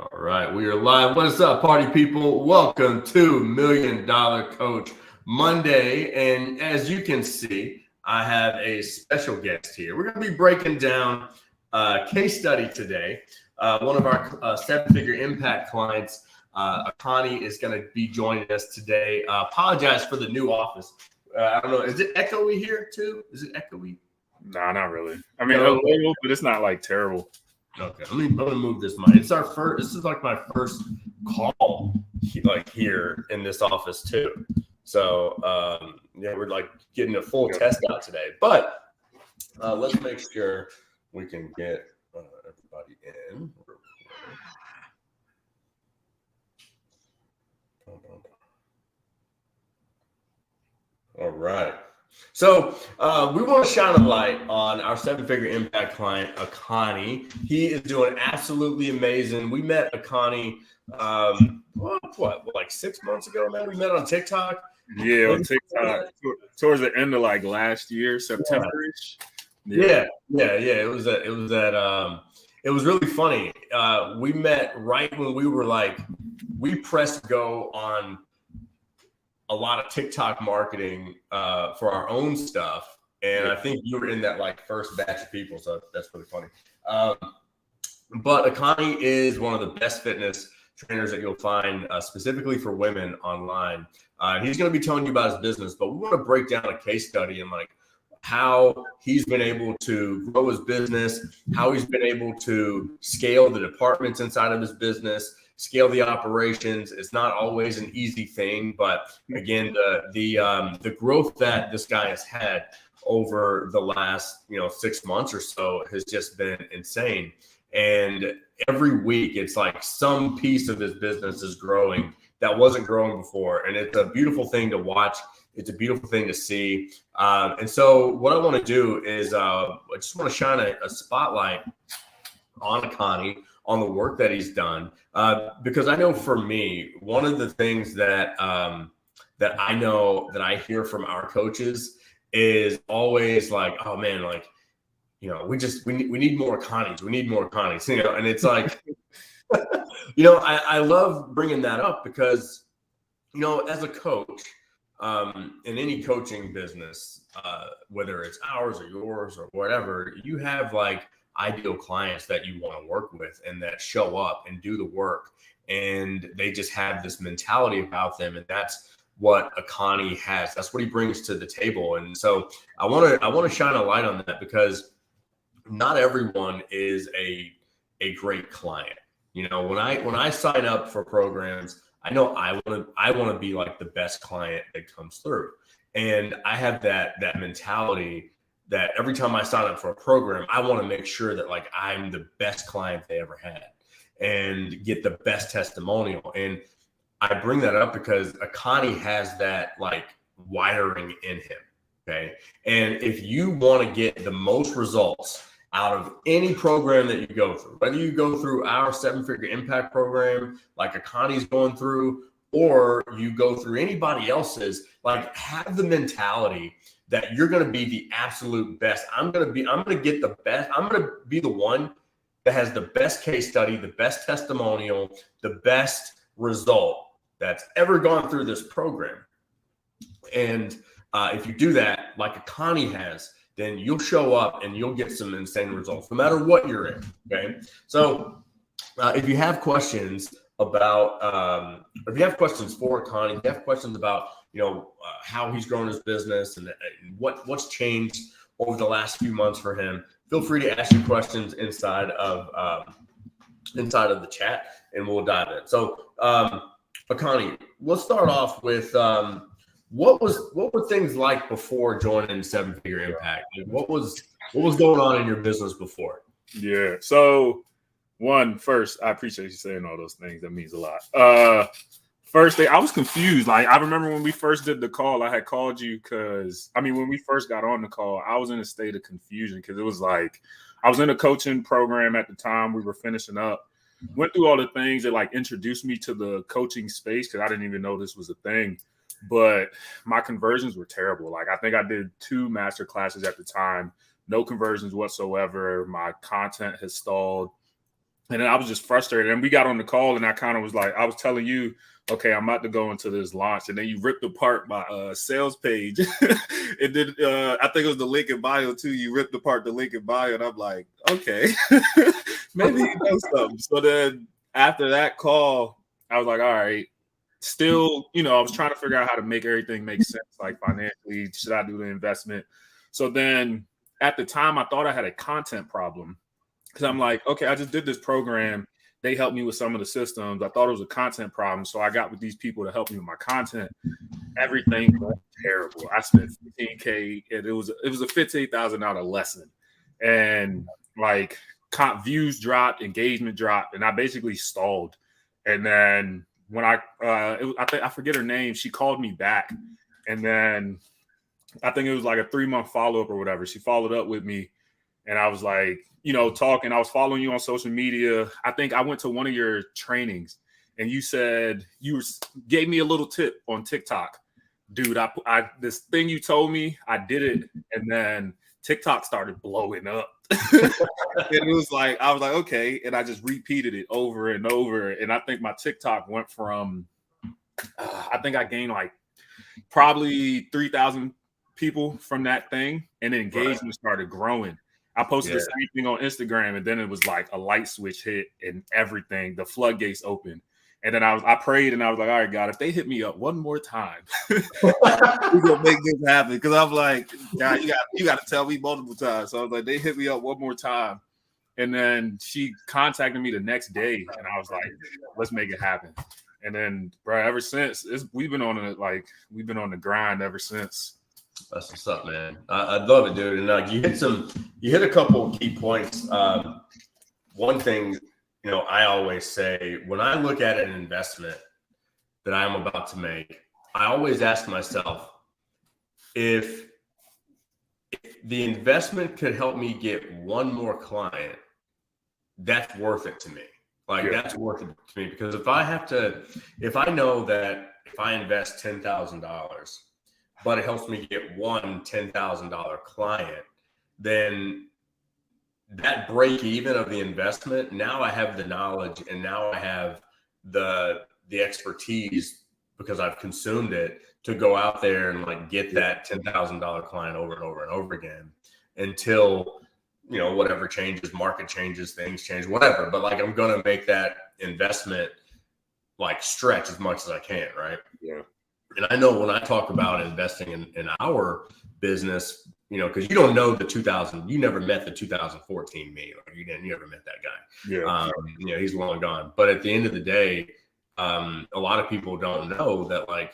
All right, we are live. What is up, party people? Welcome to $1 Million Coach Monday. And as you can see, I have a special guest here. We're going to be breaking down a case study today. One of our seven-figure impact clients, Akani, is going to be joining us today. Apologize for the new office. I don't know. Is it echoey here too? Is it echoey? Nah, not really. I mean, a little, but it's not like terrible. Okay, I'm gonna move this mic. It's our first. This is like my first call, like here in this office too. So yeah, we're like getting a full test out today. But let's make sure we can get everybody in. All right. So we want to shine a light on our seven-figure impact client, Akani. He is doing absolutely amazing. We met Akani, like 6 months ago, man? We met on TikTok. Yeah, on TikTok towards the end of like last year, September-ish. Yeah. It was really funny. We met right when we pressed go on a lot of TikTok marketing for our own stuff. And I think you were in that like first batch of people. So that's really funny. But Akani is one of the best fitness trainers that you'll find specifically for women online. He's going to be telling you about his business, but we want to break down a case study and like how he's been able to grow his business, how he's been able to scale the departments inside of his business, scale the operations. It's not always an easy thing, but again, the growth that this guy has had over the last 6 months or so has just been insane. And every week, it's like some piece of his business is growing that wasn't growing before, and it's a beautiful thing to watch. It's a beautiful thing to see. And so, what I want to do is I just want to shine a spotlight on Akani, on the work that he's done, because I know for me, one of the things that that I know that I hear from our coaches is always like, oh man, like we need more Akanis, we need more Akanis, and it's like, I love bringing that up because as a coach in any coaching business, whether it's ours or yours or whatever, you have like ideal clients that you want to work with and that show up and do the work, and they just have this mentality about them, and that's what Akani has. That's what he brings to the table. And so I want to shine a light on that because not everyone is a great client. When I sign up for programs, I know I want to be like the best client that comes through, and I have that mentality that every time I sign up for a program, I want to make sure that like I'm the best client they ever had and get the best testimonial. And I bring that up because Akani has that like wiring in him. Okay. And if you want to get the most results out of any program that you go through, whether you go through our seven-figure impact program, like Akani's going through, or you go through anybody else's, like have the mentality that you're going to be the absolute best. I'm going to get the best. I'm going to be the one that has the best case study, the best testimonial, the best result that's ever gone through this program. And if you do that, like Akani has, then you'll show up and you'll get some insane results, no matter what you're in. Okay. So if you have questions about, if you have questions for Akani, if you have questions about, how he's grown his business and what's changed over the last few months for him, feel free to ask your questions inside of the chat, and we'll dive in. So, Akani, let's start off with what were things like before joining Seven Figure Impact? Like, what was going on in your business before? Yeah. So, first, I appreciate you saying all those things. That means a lot. First thing, I was confused. Like, I remember when we first did the call, I had called you when we first got on the call, I was in a state of confusion because it was like I was in a coaching program at the time. We were finishing up, went through all the things that like introduced me to the coaching space because I didn't even know this was a thing. But my conversions were terrible. Like, I think I did 2 master classes at the time, no conversions whatsoever. My content has stalled. And then I was just frustrated. And we got on the call, and I kind of was like, I was telling you, okay, I'm about to go into this launch. And then you ripped apart my sales page. And then I think it was the link in bio too. You ripped apart the link in bio. And I'm like, okay, maybe you know something. So then after that call, I was like, all right. Still, you know, I was trying to figure out how to make everything make sense, like financially. Should I do the investment? So then at the time, I thought I had a content problem. Because I'm like, okay, I just did this program. They helped me with some of the systems. I thought it was a content problem. So I got with these people to help me with my content. Everything went terrible. I spent $15K, and it was a $58,000 lesson. And like views dropped, engagement dropped, and I basically stalled. And then when I forget her name, she called me back. And then I think it was like a 3-month follow-up or whatever. She followed up with me, and I was like, you know, talking. I was following you on social media. I think I went to one of your trainings, and you said gave me a little tip on TikTok. Dude, I this thing you told me, I did it, and then TikTok started blowing up. And it was like, I was like, okay, and I just repeated it over and over. And I think my TikTok went from, I think I gained like probably 3,000 people from that thing, and the engagement started growing. I posted the same thing on Instagram, and then it was like a light switch hit and everything, the floodgates opened. And then I prayed, and I was like, all right, God, if they hit me up one more time, we're gonna make this happen. Because I'm like, God, you got to tell me multiple times. So I was like, they hit me up one more time. And then she contacted me the next day, and I was like, let's make it happen. And then, bro, ever since, we've been on the grind ever since. That's what's up, man. I love it, dude. And like you hit a couple of key points. One thing, you know, I always say when I look at an investment that I am about to make, I always ask myself if the investment could help me get one more client, that's worth it to me. Like that's worth it to me, because if I know that if I invest $10,000, but it helps me get one $10,000 client, then that break even of the investment, now I have the knowledge, and now I have the expertise, because I've consumed it, to go out there and like get that $10,000 client over and over and over again until, you know, whatever changes, market changes, things change, whatever. But like, I'm going to make that investment like stretch as much as I can. Right. Yeah. And I know when I talk about investing in our business, you know, because you don't know you never met the 2014 me, or you never met that guy. Yeah. You know, he's long gone. But at the end of the day, a lot of people don't know that like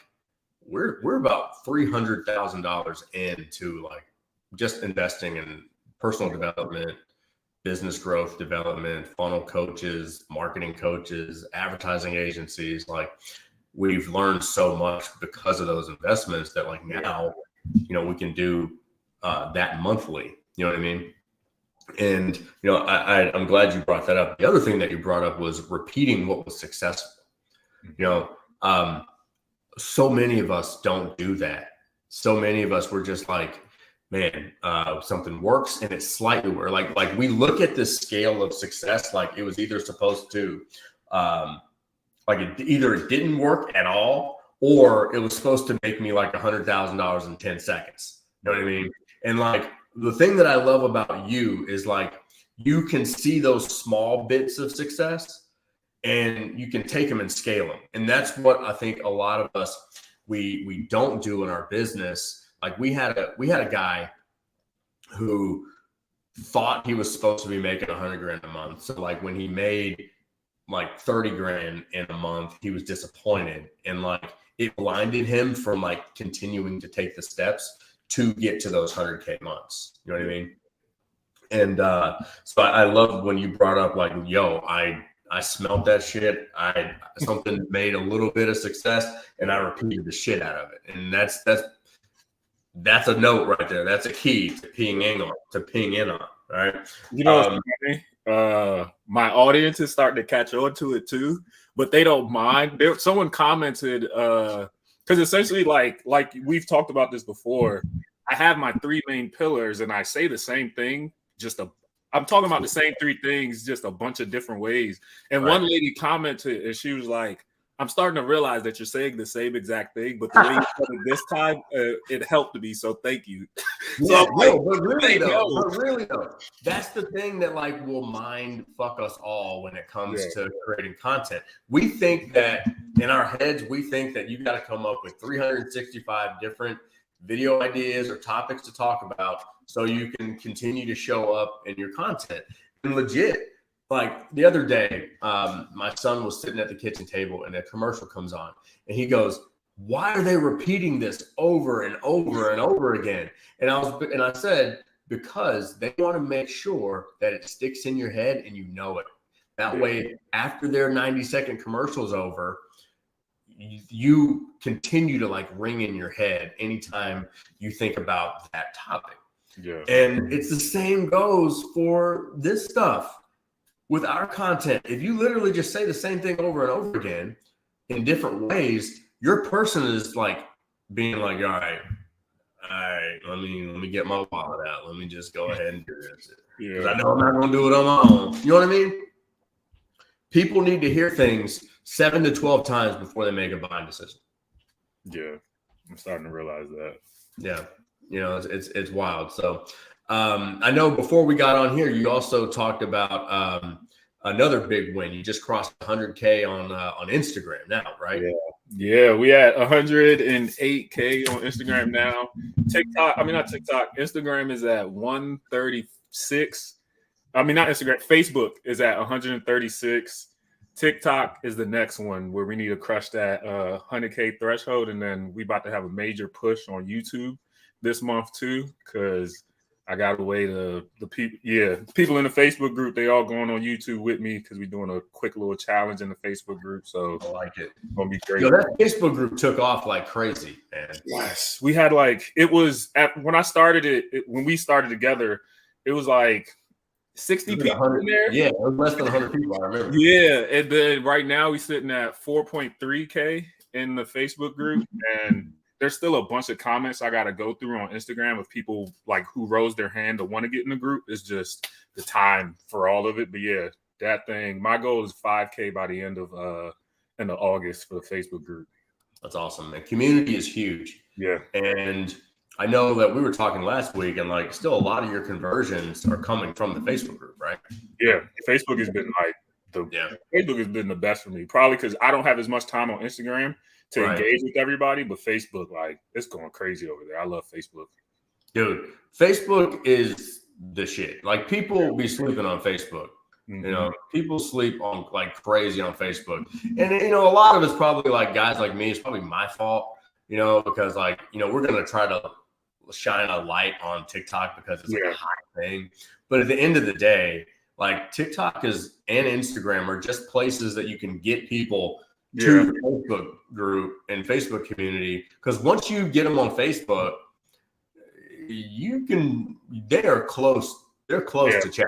we're about $300,000 into like just investing in personal development, business growth development, funnel coaches, marketing coaches, advertising agencies. Like, we've learned so much because of those investments that like now, you know, we can do that monthly. You know what I mean? And, you know, I'm glad you brought that up. The other thing that you brought up was repeating what was successful. You know, so many of us don't do that. So many of us were just like, man, something works and it's slightly worse. Like we look at this scale of success like it was either supposed to, either it didn't work at all, or it was supposed to make me like $100,000 in 10 seconds. You know what I mean? And like, the thing that I love about you is like, you can see those small bits of success and you can take them and scale them. And that's what I think a lot of us, we don't do in our business. Like we had a guy who thought he was supposed to be making $100,000 a month. So like when he made like $30,000 in a month, he was disappointed, and like it blinded him from like continuing to take the steps to get to those 100K months. You know what I mean? And so I love when you brought up like, yo, I smelled that shit. Something made a little bit of success, and I repeated the shit out of it. And that's a note right there. That's a key to ping in on. Right? You know what's funny? My audience is starting to catch on to it too, but they don't mind. Someone commented, because essentially, like we've talked about this before, I have my 3 main pillars, and I say the same thing, just I'm talking about the same three things, just a bunch of different ways. And one lady commented, and she was like, I'm starting to realize that you're saying the same exact thing, but the way you said it this time, it helped me. So thank you. Yeah, but really though, that's the thing that like will mind fuck us all when it comes to creating content. We think that in our heads, we think that you got to come up with 365 different video ideas or topics to talk about so you can continue to show up in your content. And legit, like the other day, my son was sitting at the kitchen table and a commercial comes on and he goes, why are they repeating this over and over and over again? And I said, because they want to make sure that it sticks in your head and you know it. That way, after their 90-second commercial's over, you continue to like ring in your head anytime you think about that topic. Yeah. And it's the same goes for this stuff with our content. If you literally just say the same thing over and over again in different ways, your person is like being like, all right, let me get my wallet out. Let me just go ahead and do this. Because I know I'm not going to do it on my own. You know what I mean? People need to hear things 7 to 12 times before they make a buying decision. Yeah, I'm starting to realize that. Yeah, you know, it's wild. So I know before we got on here, you also talked about another big win. You just crossed 100K on Instagram now, right? Yeah, we at 108K on Instagram now. Instagram is at 136. I mean, not Instagram. Facebook is at 136. TikTok is the next one where we need to crush that 100K threshold, and then we about to have a major push on YouTube this month too, because I got away the people. Yeah, people in the Facebook group, they all going on YouTube with me because we're doing a quick little challenge in the Facebook group. So I like it. It's gonna be great. Yo, that Facebook group took off like crazy, man. Yes, we had like when I started when we started together, it was like 60 people in there. Yeah, it was less than 100 people. I remember. Yeah, and then right now we're sitting at 4.3K in the Facebook group, and there's still a bunch of comments I got to go through on Instagram of people like who rose their hand to want to get in the group. It's just the time for all of it. But yeah, that thing, my goal is 5K by the end of August for the Facebook group. That's awesome. The community is huge. Yeah. And I know that we were talking last week and like still a lot of your conversions are coming from the Facebook group, right? Yeah. Facebook has been like Facebook has been the best for me, probably because I don't have as much time on Instagram to engage with everybody, but Facebook, like, it's going crazy over there. I love Facebook. Dude, Facebook is the shit. Like, people be sleeping on Facebook. Mm-hmm. You know, people sleep on like crazy on Facebook. And, you know, a lot of it's probably like guys like me. It's probably my fault, you know, because like, you know, we're going to try to shine a light on TikTok because it's like a hot thing. But at the end of the day, like TikTok and Instagram are just places that you can get people to the Facebook group and Facebook community, because once you get them on Facebook, they're close to checkout.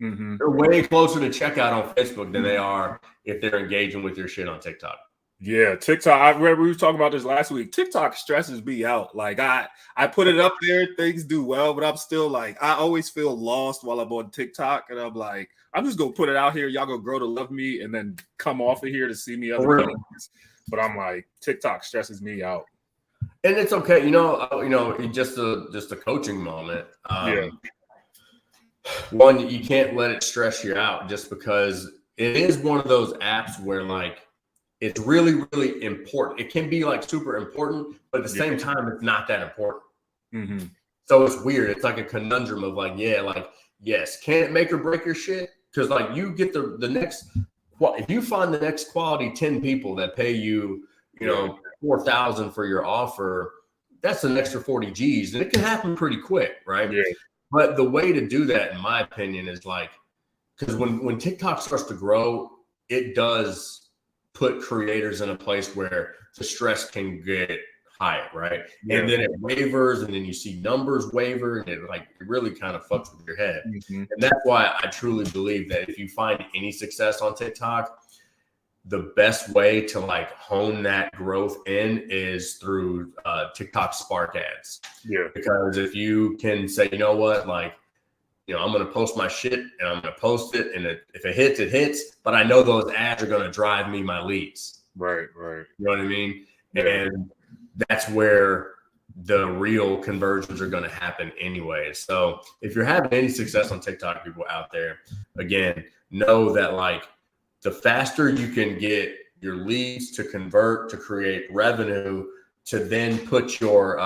Mm-hmm. They're way closer to checkout on Facebook than they are if they're engaging with your shit on TikTok. Yeah, TikTok. I remember we were talking about this last week. TikTok stresses me out. Like I put it up there, things do well, but I'm still like, I always feel lost while I'm on TikTok, and I'm like, I'm just gonna put it out here. Y'all gonna grow to love me, and then come off of here to see me other things. But I'm like, TikTok stresses me out. And it's okay, you know, just a coaching moment. One, you can't let it stress you out just because it is one of those apps where like it's really, really important. It can be like super important, but at the same time, it's not that important. Mm-hmm. So it's weird. It's like a conundrum of like, yes, can it make or break your shit? Because like you get the next, if you find the next quality 10 people that pay you, you know, $4,000 for your offer, that's an extra 40 G's, and it can happen pretty quick, right? Yeah. But the way to do that, in my opinion, is like, because when TikTok starts to grow, it does put creators in a place where the stress can get higher, right? Yeah. And then it wavers, and then you see numbers waver, and it really kind of fucks with your head. Mm-hmm. And that's why I truly believe that if you find any success on TikTok, the best way to like hone that growth in is through TikTok Spark ads. Yeah. Because if you can say, you know what, like I'm going to post my shit and I'm going to post it. And if it hits, it hits. But I know those ads are going to drive me my leads. Right. You know what I mean? Yeah. And that's where the real conversions are going to happen anyway. So if you're having any success on TikTok, people out there, again, know that like the faster you can get your leads to convert, to create revenue, to then put your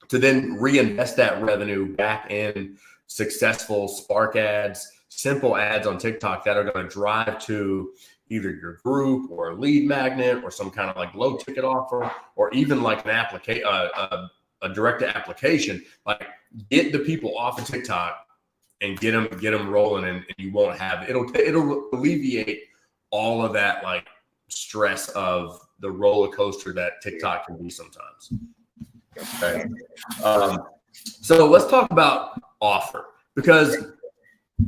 to then reinvest that revenue back in successful spark ads, simple ads on TikTok that are going to drive to either your group or a lead magnet or some kind of like low ticket offer, or even like an a direct application. Like get the people off of TikTok and get them rolling, and you won't have it'll alleviate all of that like stress of the roller coaster that TikTok can be sometimes. Okay. So let's talk about offer, because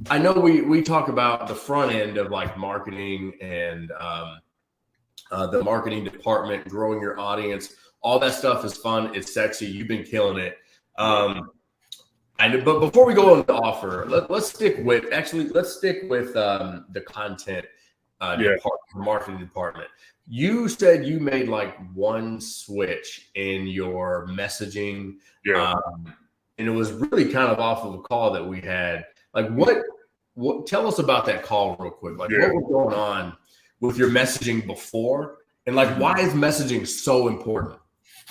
I know we talk about the front end of like marketing and the marketing department, growing your audience. All that stuff is fun. It's sexy. You've been killing it. But before we go on to offer, let's stick with the content marketing department. You said you made like one switch in your messaging, and it was really kind of off of a call that we had. Like what? Tell us about that call real quick. Like what was going on with your messaging before, and like why is messaging so important?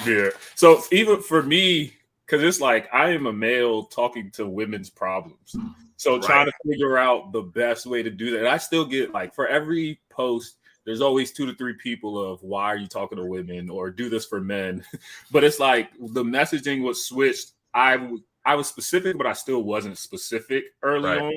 Yeah. So even for me, because it's like I am a male talking to women's problems. So trying to figure out the best way to do that. I still get like for every post, there's always 2 to 3 people of why are you talking to women or do this for men. But it's like the messaging was switched. I was specific, but I still wasn't specific early on.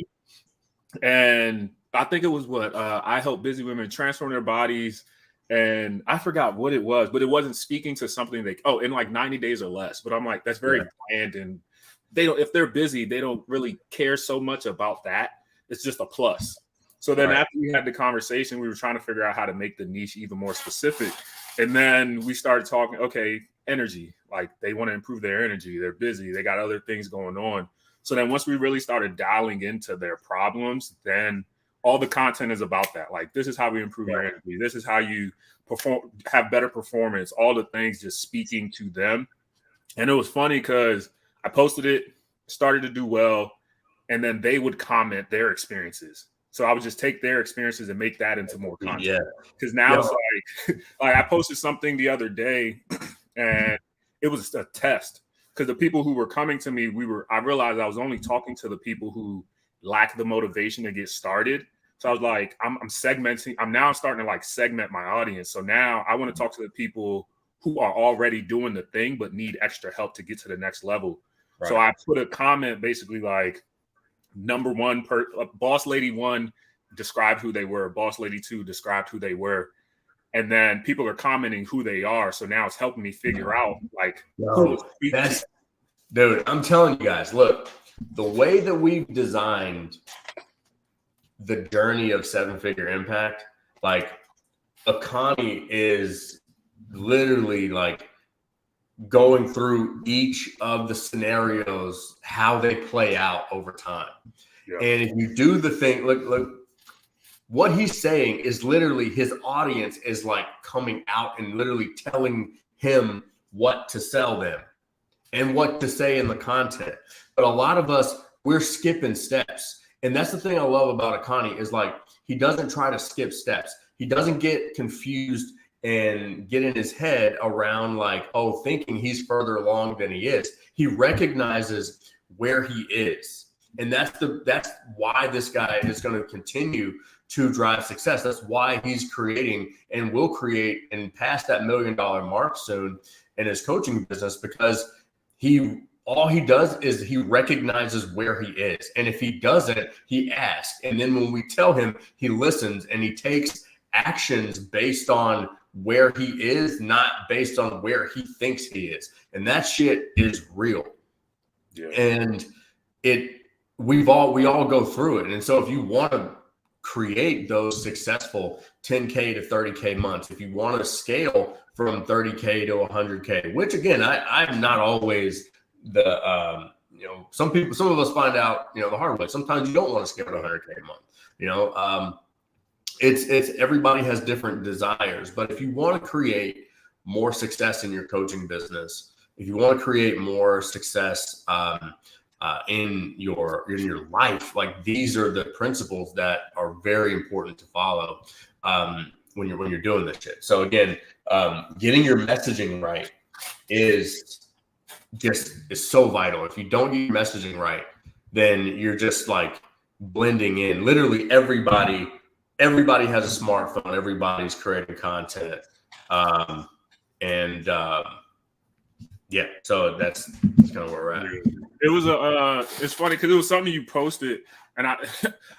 And I think it was I help busy women transform their bodies. And I forgot what it was, but it wasn't speaking to something in like 90 days or less. But I'm like, that's very bland. And if they're busy, they don't really care so much about that. It's just a plus. So then after we had the conversation, we were trying to figure out how to make the niche even more specific. And then we started talking, okay, energy, like they want to improve their energy. They're busy. They got other things going on. So then once we really started dialing into their problems, then all the content is about that. Like, this is how we improve your energy. This is how you have better performance, all the things just speaking to them. And it was funny because I posted it, started to do well, and then they would comment their experiences. So I would just take their experiences and make that into more content. Yeah. Because now it's like I posted something the other day and it was a test. Because the people who were coming to me, I realized I was only talking to the people who lack the motivation to get started. So I was like, I'm segmenting. I'm now starting to like segment my audience. So now I want to talk to the people who are already doing the thing, but need extra help to get to the next level. Right. So I put a comment basically like, number one, boss lady 1 described who they were. Boss lady 2 described who they were. And then people are commenting who they are. So now it's helping me figure out like, dude, I'm telling you guys, look, the way that we've designed the journey of 7-figure impact, like Akani is literally like going through each of the scenarios, how they play out over time. Yeah. And if you do the thing, look, what he's saying is literally his audience is like coming out and literally telling him what to sell them and what to say in the content. But a lot of us, we're skipping steps. And that's the thing I love about Akani is like, he doesn't try to skip steps. He doesn't get confused and get in his head around like, thinking he's further along than he is. He recognizes where he is. And that's why this guy is going to continue to drive success. That's why he's creating and will create and pass that $1 million mark soon in his coaching business, because all he does is he recognizes where he is. And if he doesn't, he asks. And then when we tell him, he listens and he takes actions based on where he is, not based on where he thinks he is. And that shit is real. Yeah. And we all go through it. And so if you want to create those successful 10K to 30K months, if you want to scale from 30K to 100K, which again, I'm not always the some of us find out, the hard way. Sometimes you don't want to scale to 100K a month. It's everybody has different desires, but if you want to create more success in your coaching business, if you want to create more success in your life, like these are the principles that are very important to follow when you're doing this shit. So again, getting your messaging right is so vital. If you don't get your messaging right, then you're just like blending in. Literally everybody has a smartphone. Everybody's creating content. Yeah, so that's kind of where we're at. It was it's funny because it was something you posted, and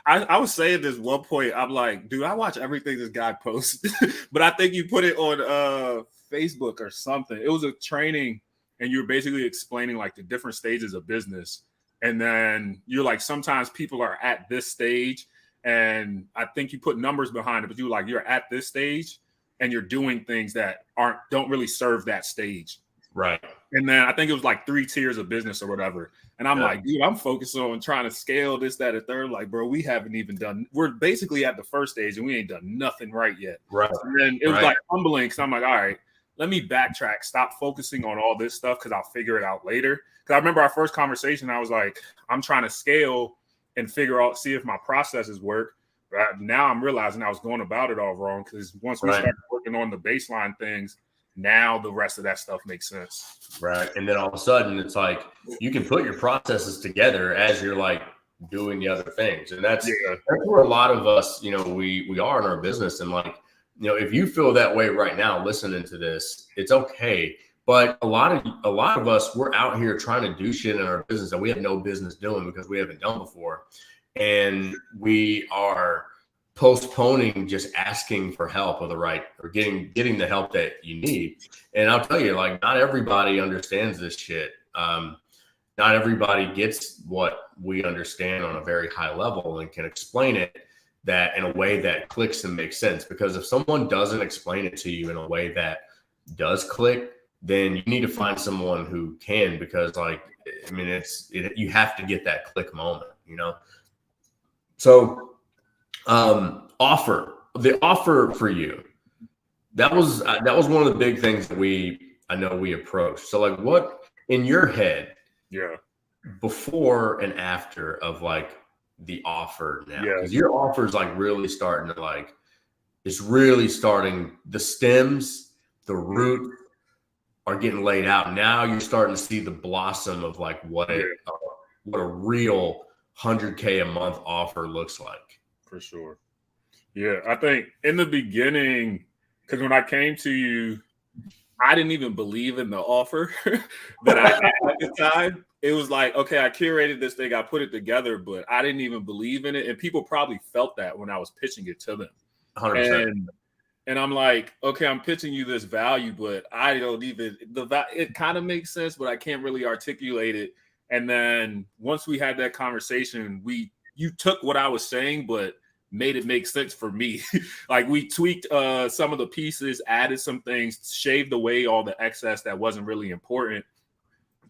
I was saying this one point. I'm like, dude, I watch everything this guy posts, but I think you put it on Facebook or something. It was a training, and you're basically explaining like the different stages of business, and then you're like, sometimes people are at this stage, and I think you put numbers behind it, but you're at this stage, and you're doing things that don't really serve that stage. Right. And then I think it was like 3 tiers of business or whatever. And I'm like, dude, I'm focused on trying to scale this, that, and third. Like, bro, we're basically at the first stage and we ain't done nothing right yet. Right. And then it was like humbling because I'm like, all right, let me backtrack, stop focusing on all this stuff because I'll figure it out later. Because I remember our first conversation, I was like, I'm trying to scale and see if my processes work. Now I'm realizing I was going about it all wrong because once we started working on the baseline things, now the rest of that stuff makes sense. Right. And then all of a sudden it's like you can put your processes together as you're like doing the other things. And that's where a lot of us, we are in our business. And like, if you feel that way right now, listening to this, it's okay. But a lot of us, we're out here trying to do shit in our business that we have no business doing because we haven't done before. And we are postponing just asking for help or getting the help that you need. And I'll tell you, like, not everybody understands this shit. Not everybody gets what we understand on a very high level and can explain it that in a way that clicks and makes sense. Because if someone doesn't explain it to you in a way that does click, then you need to find someone who can, because you have to get that click moment, So the offer for you, that was one of the big things that I know we approached. So like, what in your head, before and after of like the offer now, because your offer is like really starting to like, it's really starting, the stems, the root are getting laid out. Now you're starting to see the blossom of like what a real 100K a month offer looks like. For sure. Yeah, I think in the beginning, because when I came to you, I didn't even believe in the offer that I had at the time. It was like, okay, I curated this thing, I put it together, but I didn't even believe in it. And people probably felt that when I was pitching it to them. 100%. And I'm like, okay, I'm pitching you this value, but I don't even, it kind of makes sense, but I can't really articulate it. And then once we had that conversation, you took what I was saying, but made it make sense for me. Like we tweaked some of the pieces, added some things, shaved away all the excess that wasn't really important.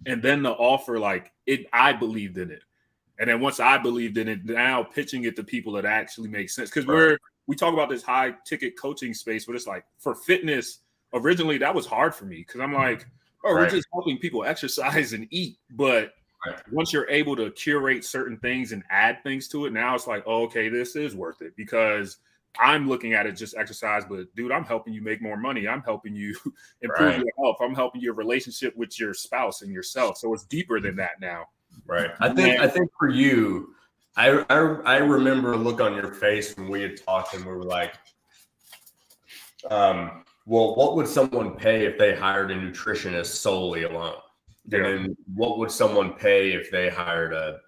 And then the offer, I believed in it. And then once I believed in it, now pitching it to people that actually makes sense. Because we talk about this high ticket coaching space, but it's like for fitness, originally that was hard for me because I'm like, we're just helping people exercise and eat. But once you're able to curate certain things and add things to it, now it's like, okay, this is worth it because I'm looking at it just exercise, but dude, I'm helping you make more money. I'm helping you improve your health. I'm helping your relationship with your spouse and yourself. So it's deeper than that now. Right. I think for you, I remember a look on your face when we had talked and we were like, well, what would someone pay if they hired a nutritionist solely alone? And then what would someone pay if they hired a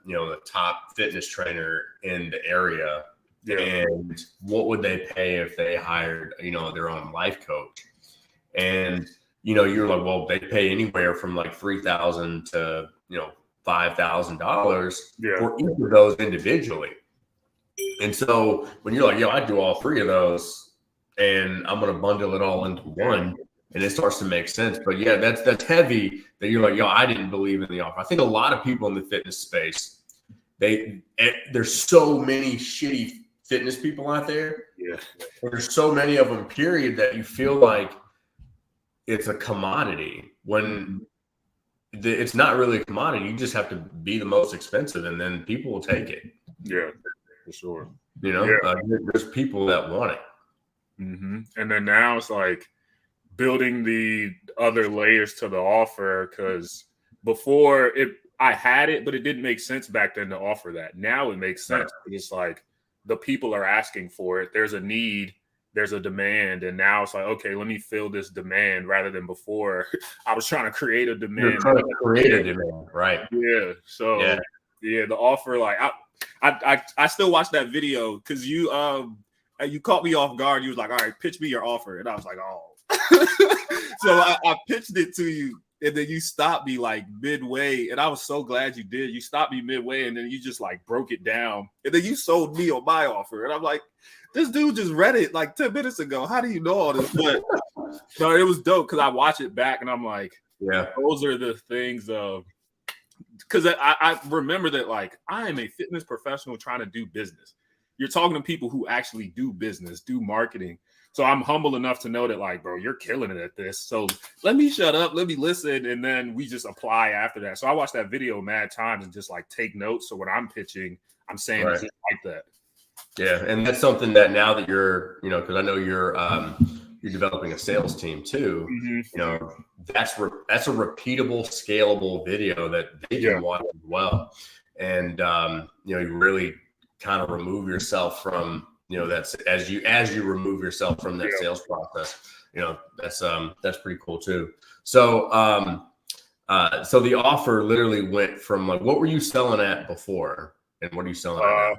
top fitness trainer in the area? And what would they pay if they hired, their own life coach? And, you're like, well, they pay anywhere from like $3,000 to, $5,000 for each of those individually. And so when you're like, I do all three of those and I'm going to bundle it all into one, and it starts to make sense. But yeah, that's heavy that you're like, yo, I didn't believe in the offer. I think a lot of people in the fitness space, there's so many shitty fitness people out there. Yeah. There's so many of them, period, that you feel like it's a commodity when it's not really a commodity. You just have to be the most expensive, and then people will take it. Yeah, for sure. You know, there's people that want it. Mm-hmm. And then now it's like building the other layers to the offer, because before I had it, but it didn't make sense back then to offer that. Now it makes sense. Right. It's like the people are asking for it. There's a need, there's a demand, and now it's like, okay, let me fill this demand rather than before I was trying to create a demand. You're trying to create a demand, right? Yeah. So yeah, the offer, like I still watch that video because you caught me off guard. You was like, all right, pitch me your offer. And I was like, oh. So I pitched it to you, and then you stopped me like midway. And I was so glad you did. You stopped me midway, and then you just like broke it down. And then you sold me on my offer. And I'm like, this dude just read it like 10 minutes ago. How do you know all this? But no, it was dope because I watch it back and I'm like, yeah, those are the things of, because I remember that, like, I am a fitness professional trying to do business. You're talking to people who actually do business, do marketing. So I'm humble enough to know that, like, bro, you're killing it at this. So let me shut up, let me listen, and then we just apply after that. So I watched that video mad times and just like take notes. So when I'm pitching, I'm saying it just like that. Yeah, and that's something that now that you're, you know, because I know you're developing a sales team too. Mm-hmm. You know, that's a repeatable, scalable video that they can watch as well. And you know, you really kind of remove yourself from, you know, that's as you remove yourself from that sales process. You know, that's pretty cool too. So so the offer literally went from, like, what were you selling at before, and what are you selling at now?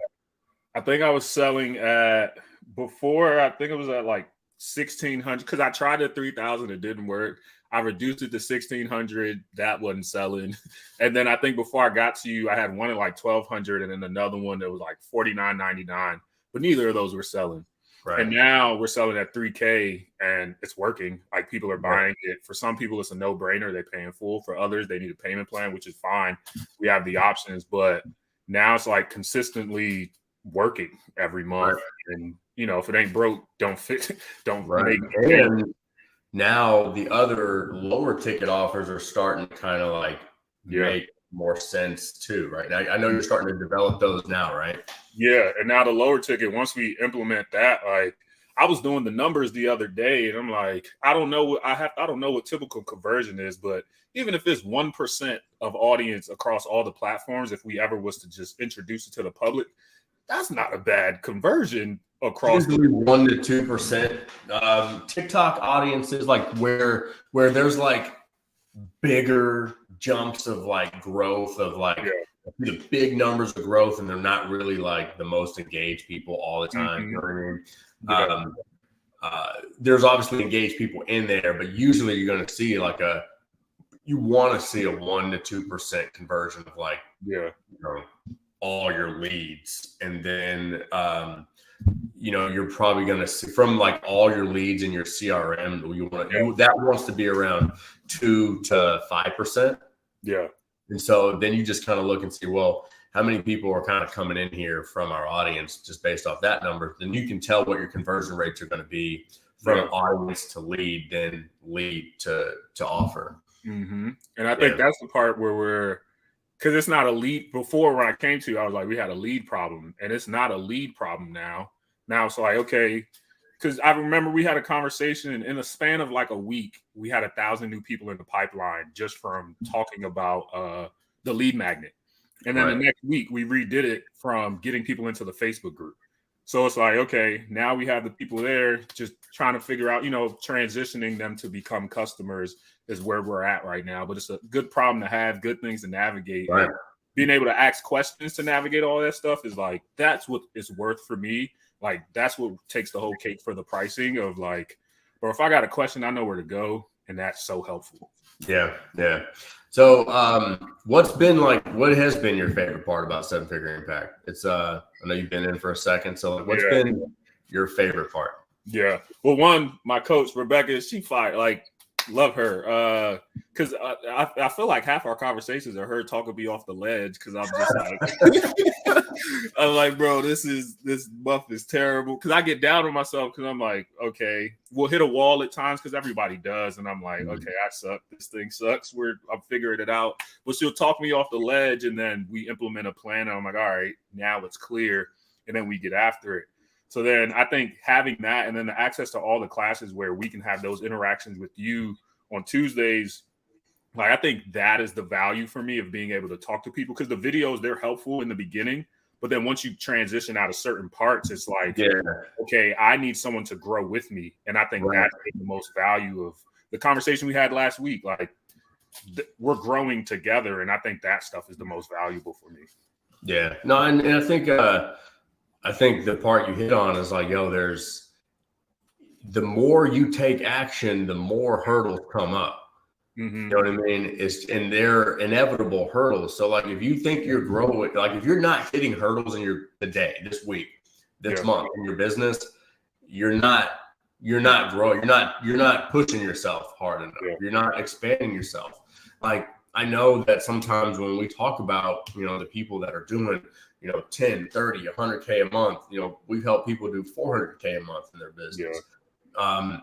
I think I was selling at, before, I think it was at like 1,600, because I tried at 3,000, it didn't work. I reduced it to 1,600, that wasn't selling. And then I think before I got to you, I had one at like 1,200 and then another one that was like $49.99, but neither of those were selling. Right. And now we're selling at 3K and it's working. Like, people are buying it. For some people, it's a no-brainer. They're paying full. For others, they need a payment plan, which is fine. We have the options, but now it's like consistently working every month. Right. And, you know, if it ain't broke, don't make it. And now the other lower ticket offers are starting to kind of like make more sense too, right? Now, I know you're starting to develop those now, right? Yeah, and now the lower ticket, once we implement that, like, I was doing the numbers the other day, and I'm like, I don't know what typical conversion is, but even if it's 1% of audience across all the platforms, if we ever was to just introduce it to the public, that's not a bad conversion across. Usually 1 to 2%. TikTok audiences, like where there's like bigger jumps of like growth of like the big numbers of growth, and they're not really like the most engaged people all the time. Mm-hmm. You know what I mean? There's obviously engaged people in there, but usually you're going to see like you want to see a 1 to 2% conversion of like, you know, all your leads. And then, you know, you're probably going to see from like all your leads in your CRM, that wants to be around 2 to 5%. Yeah. And so then you just kind of look and see, well, how many people are kind of coming in here from our audience just based off that number. Then you can tell what your conversion rates are going to be from audience to lead, then lead to offer. Mm-hmm. And I think that's the part where because it's not a lead. Before, when I came to you, I was like, we had a lead problem, and it's not a lead problem now. Now it's like, okay, because I remember we had a conversation, and in a span of like a week, we had 1,000 new people in the pipeline just from talking about the lead magnet. And then the next week, we redid it from getting people into the Facebook group. So it's like, okay, now we have the people there, just trying to figure out, you know, transitioning them to become customers is where we're at right now. But it's a good problem to have, good things to navigate. Right. Being able to ask questions to navigate all that stuff is like, that's what it's worth for me. Like, that's what takes the whole cake for the pricing of like, or if I got a question, I know where to go. And that's so helpful. Yeah. Yeah. So what has been your favorite part about Seven Figure Impact? It's I know you've been in for a second. So what's been your favorite part? Yeah. Well, one, my coach, Rebecca, she fired. Like, Love her. Because I feel like half our conversations are her talking me off the ledge because I'm just like, I'm like, bro, this buff is terrible. Because I get down on myself because I'm like, okay, we'll hit a wall at times because everybody does. And I'm like, okay, I suck. This thing sucks. I'm figuring it out. But she'll talk me off the ledge and then we implement a plan. And I'm like, all right, now it's clear. And then we get after it. So then I think having that and then the access to all the classes where we can have those interactions with you on Tuesdays, like I think that is the value for me of being able to talk to people because the videos, they're helpful in the beginning. But then once you transition out of certain parts, it's like, okay, I need someone to grow with me. And I think that's the most value of the conversation we had last week. Like we're growing together. And I think that stuff is the most valuable for me. Yeah. No, and I think the part you hit on is like, there's the more you take action, the more hurdles come up. Mm-hmm. You know what I mean? And they're inevitable hurdles. So like, if you think you're growing, like if you're not hitting hurdles in today, this week, this month in your business, you're not growing. You're not pushing yourself hard enough. Yeah. You're not expanding yourself. Like I know that sometimes when we talk about, the people that are doing, 10, 30, 100K a month, we've helped people do 400K a month in their business. Yeah.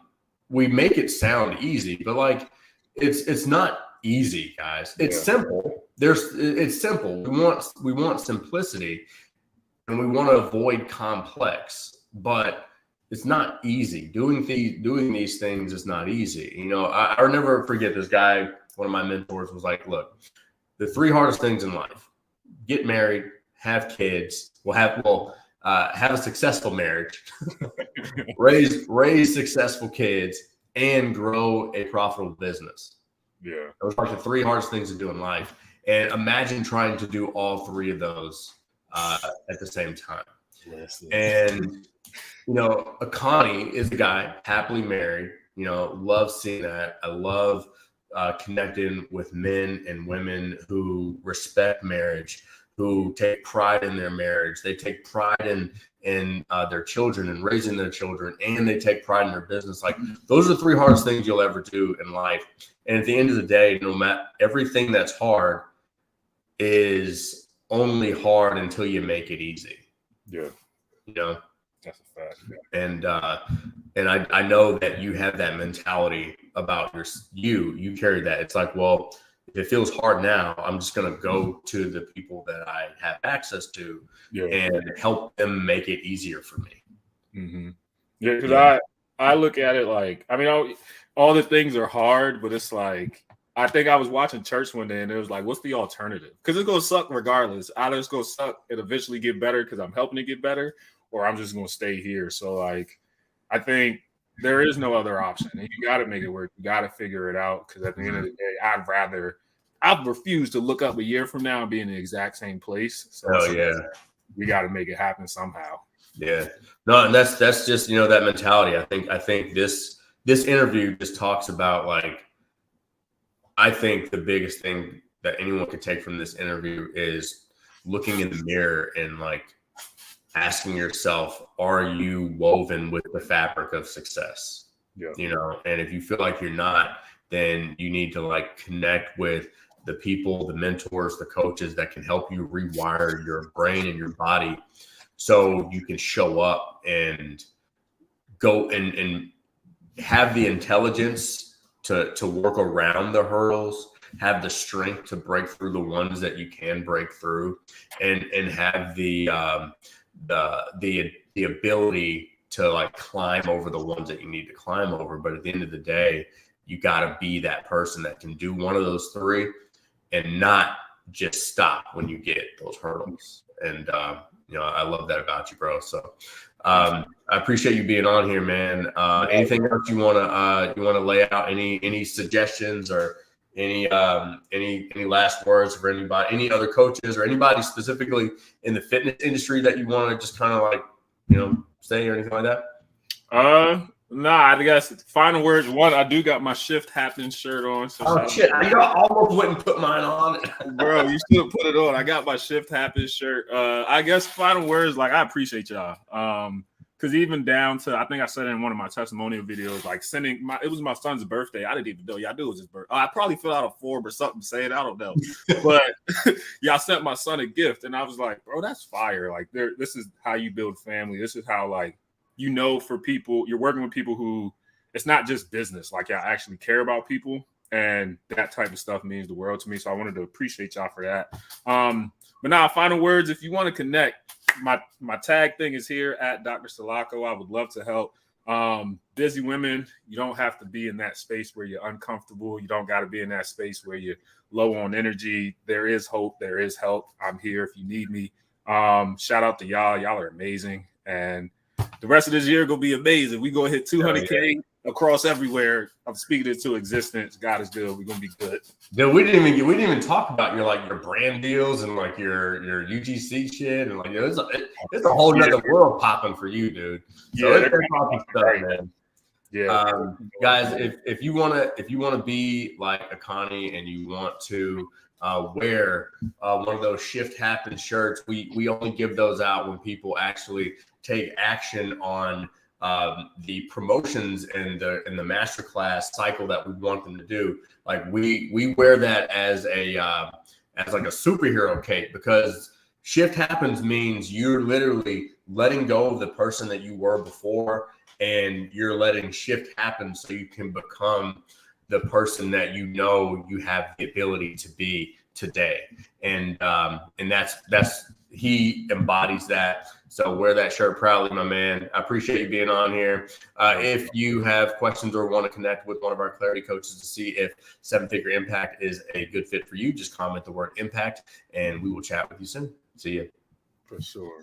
We make it sound easy, but like, it's not easy, guys. It's simple. It's simple. We want simplicity and we want to avoid complex, but it's not easy. Doing these things is not easy. I'll never forget this guy. One of my mentors was like, look, the 3 hardest things in life: get married, have kids, have a successful marriage, raise successful kids, and grow a profitable business. Yeah. Those are the 3 hardest things to do in life. And imagine trying to do all 3 of those at the same time. Yes. And, Akani is a guy happily married, love seeing that. I love connecting with men and women who respect marriage, who take pride in their marriage. They take pride in their children and raising their children, and they take pride in their business. Like those are the 3 hardest things you'll ever do in life. And at the end of the day, no matter everything that's hard is only hard until you make it easy. Yeah. That's a fact. Yeah. And I know that you have that mentality about you carry that. It's like, well, if it feels hard now, I'm just going to go to the people that I have access to and help them make it easier for me. Mm-hmm. Yeah, because I look at it like, all the things are hard, but it's like, I think I was watching church one day and it was like, what's the alternative? Because it's going to suck regardless. Either it's going to suck and eventually get better because I'm helping it get better, or I'm just going to stay here. So like, I think there is no other option. And you got to make it work. You got to figure it out. Because at the end of the day, I'd refuse to look up a year from now and be in the exact same place. So we got to make it happen somehow. Yeah. No, and that's just, that mentality. I think this interview just talks about like, I think the biggest thing that anyone could take from this interview is looking in the mirror and like asking yourself, are you woven with the fabric of success? Yeah. And if you feel like you're not, then you need to like connect with the people, the mentors, the coaches that can help you rewire your brain and your body so you can show up and go and have the intelligence to work around the hurdles, have the strength to break through the ones that you can break through, and have the ability to like climb over the ones that you need to climb over. But at the end of the day, you got to be that person that can do one of those 3 and not just stop when you get those hurdles. And I love that about you, bro. So I appreciate you being on here, man. Anything else you wanna lay out? Any suggestions or any last words for anybody, any other coaches or anybody specifically in the fitness industry that you want to just kind of like say or anything like that? Nah, I guess final words. One, I do got my Shift Happen shirt on. So shit! I almost wouldn't put mine on. Bro, you should put it on. I got my Shift Happen shirt. I guess final words, like I appreciate y'all. Because even down to, I think I said it in one of my testimonial videos, like it was my son's birthday. I didn't even know. Y'all knew it was his birthday. I probably filled out a form or something saying, I don't know. But y'all sent my son a gift. And I was like, bro, that's fire. Like, this is how you build family. This is how, like, for people, you're working with people who, it's not just business. Like, y'all actually care about people. And that type of stuff means the world to me. So I wanted to appreciate y'all for that. But now, final words, if you want to connect, my tag thing is here at Dr. Salako. I would love to help. Busy women, you don't have to be in that space where you're uncomfortable. You don't got to be in that space where you're low on energy. There is hope. There is help. I'm here if you need me. Shout out to y'all. Y'all are amazing. And the rest of this year going to be amazing. We go hit 200K across everywhere. I'm speaking it into existence. God is good. We're going to be good. Dude, we didn't even talk about your brand deals and like your UGC shit and like there's a whole nother world popping for you, dude. So it's popping stuff, man. Yeah, guys, if you wanna be like a Connie and you want to wear one of those Shift Happens shirts, we only give those out when people actually take action on the promotions and the masterclass cycle that we want them to do. Like we wear that as like a superhero cape, because Shift Happens means you're literally letting go of the person that you were before, and you're letting shift happen so you can become the person that you have the ability to be today. And that's he embodies that. So wear that shirt proudly, my man. I appreciate you being on here. If you have questions or want to connect with one of our clarity coaches to see if 7-Figure Impact is a good fit for you, just comment the word impact and we will chat with you soon. See you. For sure.